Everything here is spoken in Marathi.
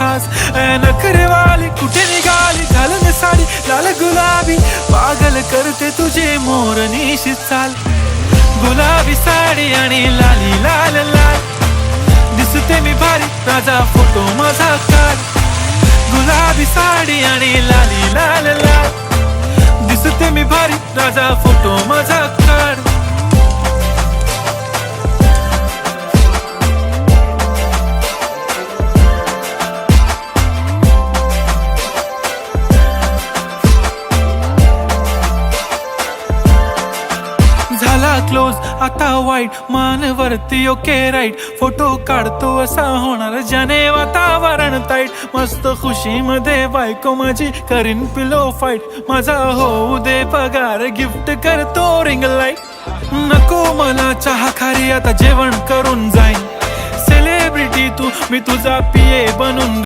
खास नखरेवाली कुठे निघाली घालून साडी लाल गुलाबी पागल करते तुझे मोरनीशी चाल गुलाबी साडी आणि लाली लाल लाल दिसते मी भारी राजा फोटो माझा काढ गुलाबी साडी आणि लाली लाल लाल दिसते मी भारी राजा फोटो माझा काढ झाला क्लोज आता वाईट मानवरती ओके राईट फोटो काढतो असा होणार ज्याने वातावरण ताईट मस्त खुशी मध्ये बायको माझी करीन पिलो फाईट माझा होऊ दे पगार गिफ्ट करतो रिंग लाईट नको मला चहा खारी आता जेवण करून जाईन सेलिब्रिटी तू मी तुझा पिये बनून